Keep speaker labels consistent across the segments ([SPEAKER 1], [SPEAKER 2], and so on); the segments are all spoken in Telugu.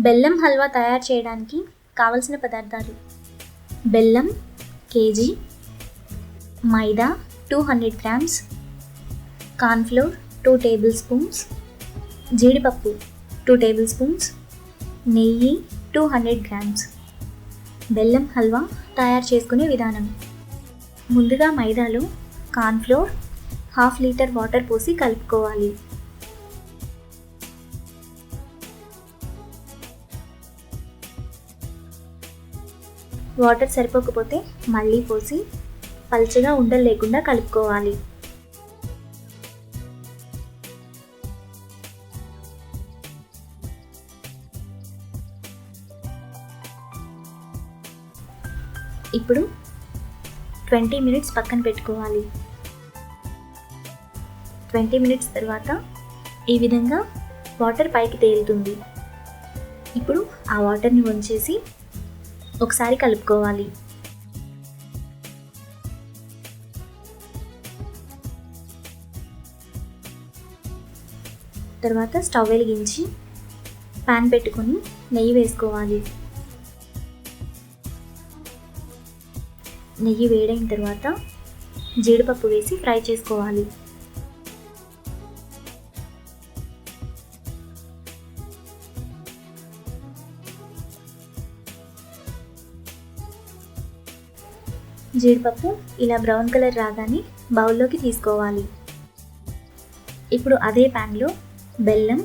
[SPEAKER 1] బెల్లం హల్వా తయారు చేయడానికి కావలసిన పదార్థాలు: బెల్లం కేజీ, మైదా 200 గ్రామ్స్, కార్న్ఫ్లోర్ 2 టేబుల్ స్పూన్స్, జీడిపప్పు 2 టేబుల్ స్పూన్స్, నెయ్యి 200 గ్రామ్స్. బెల్లం హల్వా తయారు చేసుకునే విధానం: ముందుగా మైదాలో కార్న్ఫ్లోర్ 1/2 లీటర్ వాటర్ పోసి కలుపుకోవాలి. వాటర్ సరిపోకపోతే మళ్ళీ పోసి పల్చగా ఉండలు లేకుండా కలుపుకోవాలి. ఇప్పుడు 20 మినిట్స్ పక్కన పెట్టుకోవాలి. 20 మినిట్స్ తర్వాత ఈ విధంగా వాటర్ పైకి తేలుతుంది. ఇప్పుడు ఆ వాటర్ని వంచేసి ఒకసారి కలుపుకోవాలి. తర్వాత స్టవ్ వెలిగించి పాన్ పెట్టుకొని నెయ్యి వేసుకోవాలి. నెయ్యి వేడైన తర్వాత జీడిపప్పు వేసి ఫ్రై చేసుకోవాలి. జీడిపప్పు ఇలా బ్రౌన్ కలర్ రాగానే బౌల్లోకి తీసుకోవాలి. ఇప్పుడు అదే ప్యాన్లో బెల్లం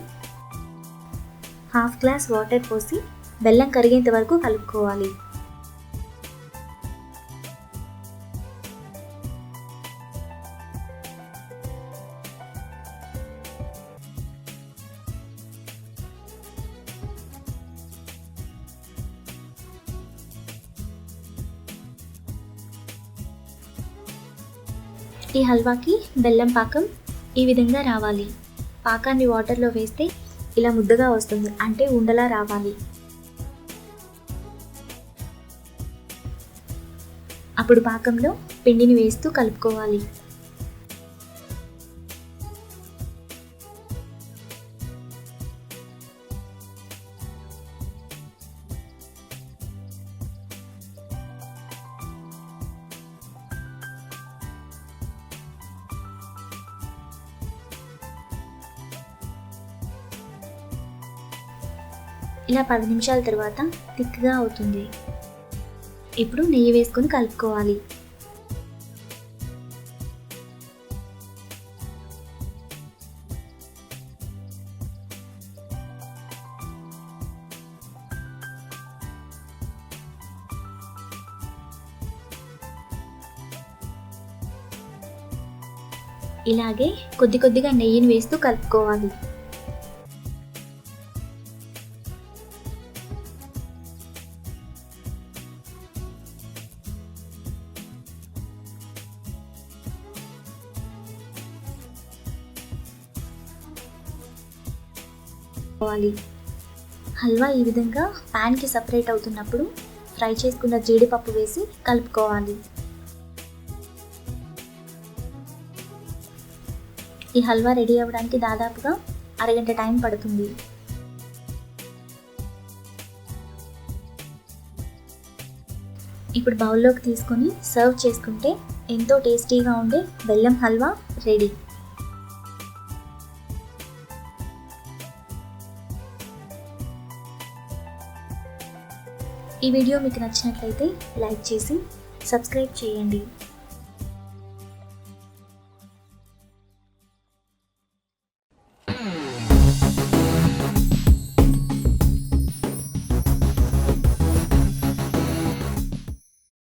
[SPEAKER 1] 1/2 గ్లాస్ వాటర్ పోసి బెల్లం కరిగేంత వరకు కలుపుకోవాలి. ఈ హల్వాకి బెల్లం పాకం ఈ విధంగా రావాలి. పాకాన్ని వాటర్లో వేస్తే ఇలా ముద్దగా వస్తుంది, అంటే ఉండలా రావాలి. అప్పుడు పాకంలో పిండిని వేస్తూ కలుపుకోవాలి. ఇలా 10 నిమిషాల తర్వాత థిక్గా అవుతుంది. ఇప్పుడు నెయ్యి వేసుకొని కలుపుకోవాలి. ఇలాగే కొద్ది కొద్దిగా నెయ్యిని వేస్తూ కలుపుకోవాలి. హల్వా ఈ విధంగా ప్యాన్కి సపరేట్ అవుతున్నప్పుడు ఫ్రై చేసుకున్న జీడిపప్పు వేసి కలుపుకోవాలి. ఈ హల్వా రెడీ అవ్వడానికి దాదాపుగా అరగంట టైం పడుతుంది. ఇప్పుడు బౌల్లోకి తీసుకొని సర్వ్ చేసుకుంటే ఎంతో టేస్టీగా ఉండే బెల్లం హల్వా రెడీ. ఈ వీడియో మీకు నచ్చినట్లయితే లైక్ చేసి సబ్స్క్రైబ్ చేయండి.